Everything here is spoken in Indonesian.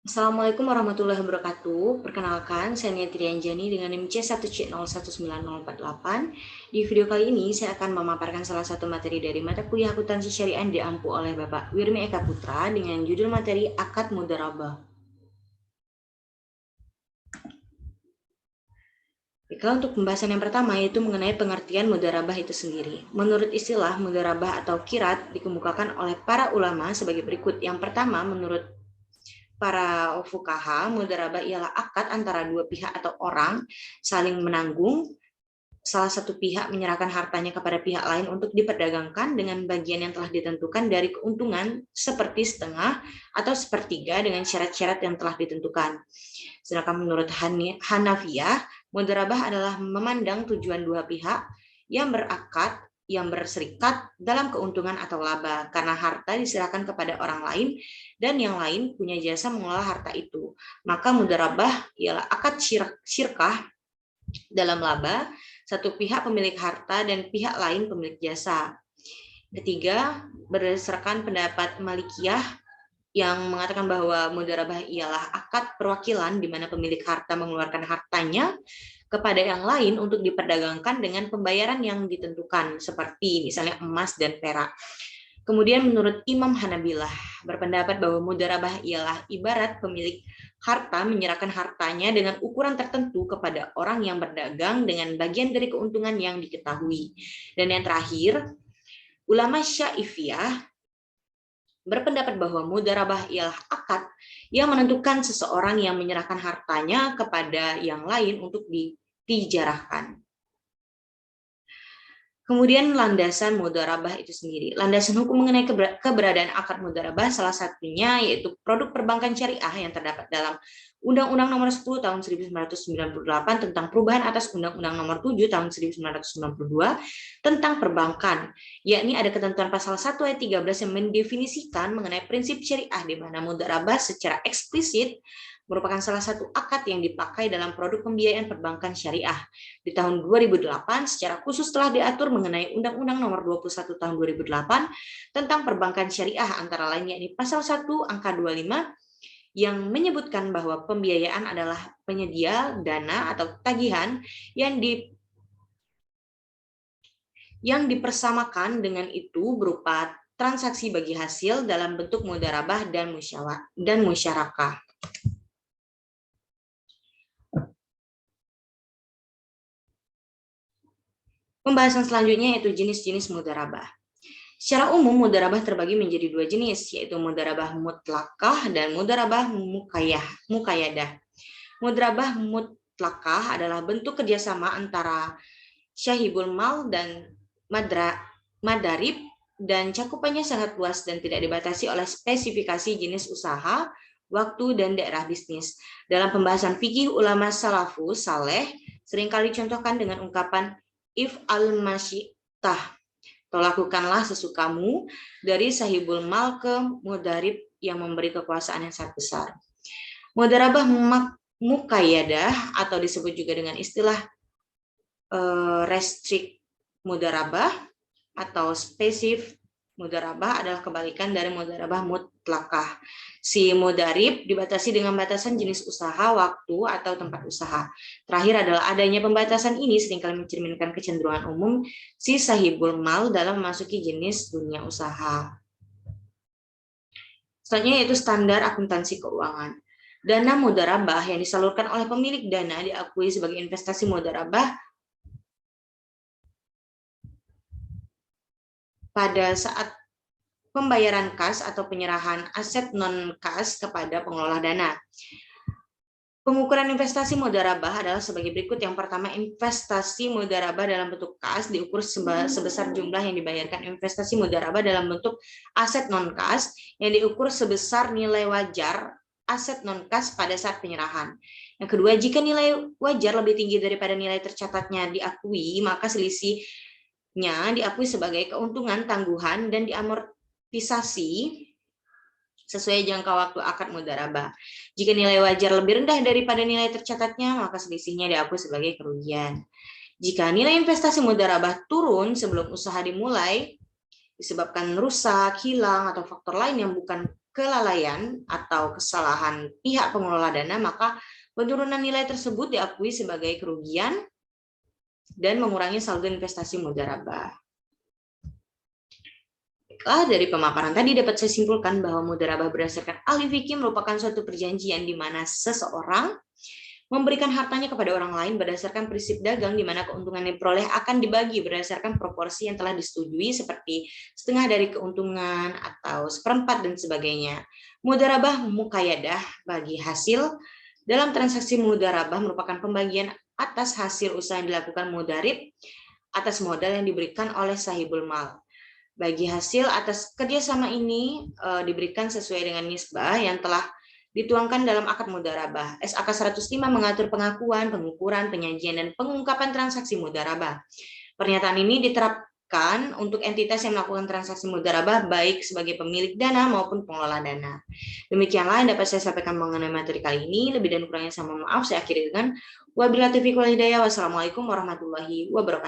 Assalamualaikum warahmatullahi wabarakatuh. Perkenalkan, saya Nia Trianjani dengan NIM C1C019048. Di video kali ini, saya akan memaparkan salah satu materi dari mata kuliah akuntansi syariah yang diampu oleh Bapak Wirmi Eka Putra dengan judul materi Akad Mudharabah. Kalau untuk pembahasan yang pertama yaitu mengenai pengertian mudharabah itu sendiri. Menurut istilah mudharabah atau kirat dikemukakan oleh para ulama sebagai berikut. Yang pertama, menurut para fuqaha, mudharabah ialah akad antara dua pihak atau orang saling menanggung. Salah satu pihak menyerahkan hartanya kepada pihak lain untuk diperdagangkan dengan bagian yang telah ditentukan dari keuntungan seperti setengah atau sepertiga dengan syarat-syarat yang telah ditentukan. Sedangkan menurut Hanafiyah, mudharabah adalah memandang tujuan dua pihak yang berserikat dalam keuntungan atau laba karena harta diserahkan kepada orang lain dan yang lain punya jasa mengelola harta itu. Maka mudharabah ialah akad syirkah dalam laba, satu pihak pemilik harta dan pihak lain pemilik jasa. Ketiga, berdasarkan pendapat Malikiyah yang mengatakan bahwa mudharabah ialah akad perwakilan di mana pemilik harta mengeluarkan hartanya kepada yang lain untuk diperdagangkan dengan pembayaran yang ditentukan, seperti misalnya emas dan perak. Kemudian menurut Imam Hanabilah berpendapat bahwa mudharabah ialah ibarat pemilik harta menyerahkan hartanya dengan ukuran tertentu kepada orang yang berdagang dengan bagian dari keuntungan yang diketahui. Dan yang terakhir, ulama Syafi'iyah berpendapat bahwa mudharabah ialah akad yang menentukan seseorang yang menyerahkan hartanya kepada yang lain untuk ditijarahkan. Kemudian landasan mudharabah itu sendiri. Landasan hukum mengenai keberadaan akad mudharabah salah satunya yaitu produk perbankan syariah yang terdapat dalam Undang-Undang Nomor 10 Tahun 1998 tentang perubahan atas Undang-Undang Nomor 7 Tahun 1992 tentang perbankan, yakni ada ketentuan pasal 1 ayat 13 yang mendefinisikan mengenai prinsip syariah di mana mudharabah secara eksplisit merupakan salah satu akad yang dipakai dalam produk pembiayaan perbankan syariah. Di tahun 2008 secara khusus telah diatur mengenai Undang-Undang Nomor 21 Tahun 2008 tentang perbankan syariah antara lain yakni pasal 1 angka 25 yang menyebutkan bahwa pembiayaan adalah penyedia dana atau tagihan yang dipersamakan dengan itu berupa transaksi bagi hasil dalam bentuk mudharabah dan musyarakah. Pembahasan selanjutnya yaitu jenis-jenis mudharabah. Secara umum, mudharabah terbagi menjadi dua jenis, yaitu mudharabah mutlakah dan mudharabah muqayyadah. Mudharabah mutlakah adalah bentuk kerjasama antara syahibul mal dan madarib dan cakupannya sangat luas dan tidak dibatasi oleh spesifikasi jenis usaha, waktu, dan daerah bisnis. Dalam pembahasan fikih, ulama salafus saleh seringkali contohkan dengan ungkapan if al-masyi'tah, atau lakukanlah sesukamu, dari sahibul mal ke mudarib yang memberi kekuasaan yang sangat besar. Mudharabah muqayyadah atau disebut juga dengan istilah restrict mudharabah atau spesifik mudharabah adalah kebalikan dari mudharabah mutlakah. Si mudarib dibatasi dengan batasan jenis usaha, waktu, atau tempat usaha. Terakhir adalah adanya pembatasan ini seringkali mencerminkan kecenderungan umum si sahibul mal dalam memasuki jenis dunia usaha. Selanjutnya yaitu standar akuntansi keuangan. Dana mudharabah yang disalurkan oleh pemilik dana diakui sebagai investasi mudharabah pada saat pembayaran kas atau penyerahan aset non-kas kepada pengelola dana. Pengukuran investasi mudharabah adalah sebagai berikut. Yang pertama, investasi mudharabah dalam bentuk kas diukur sebesar jumlah yang dibayarkan. Investasi mudharabah dalam bentuk aset non-kas yang diukur sebesar nilai wajar aset non-kas pada saat penyerahan. Yang kedua, jika nilai wajar lebih tinggi daripada nilai tercatatnya diakui, maka selisihnya diakui sebagai keuntungan tangguhan dan diamortisasi sesuai jangka waktu akad mudharabah. Jika nilai wajar lebih rendah daripada nilai tercatatnya, maka selisihnya diakui sebagai kerugian. Jika nilai investasi mudharabah turun sebelum usaha dimulai, disebabkan rusak, hilang, atau faktor lain yang bukan kelalaian atau kesalahan pihak pengelola dana, maka penurunan nilai tersebut diakui sebagai kerugian dan mengurangi saldo investasi mudharabah. Dari pemaparan tadi dapat saya simpulkan bahwa mudharabah berdasarkan ahli fikih merupakan suatu perjanjian di mana seseorang memberikan hartanya kepada orang lain berdasarkan prinsip dagang di mana keuntungan yang diperoleh akan dibagi berdasarkan proporsi yang telah disetujui seperti setengah dari keuntungan atau seperempat dan sebagainya. Mudharabah muqayyadah bagi hasil dalam transaksi mudharabah merupakan pembagian atas hasil usaha yang dilakukan mudharib atas modal yang diberikan oleh sahibul mal. Bagi hasil atas kerjasama ini diberikan sesuai dengan nisbah yang telah dituangkan dalam akad mudharabah. SAK 105 mengatur pengakuan, pengukuran, penyajian, dan pengungkapan transaksi mudharabah. Pernyataan ini diterapkan untuk entitas yang melakukan transaksi mudharabah baik sebagai pemilik dana maupun pengelola dana. Demikianlah yang dapat saya sampaikan mengenai materi kali ini. Lebih dan kurangnya saya mohon maaf. Saya akhiri dengan wabillahi taufiq wal hidayah. Wassalamualaikum warahmatullahi wabarakatuh.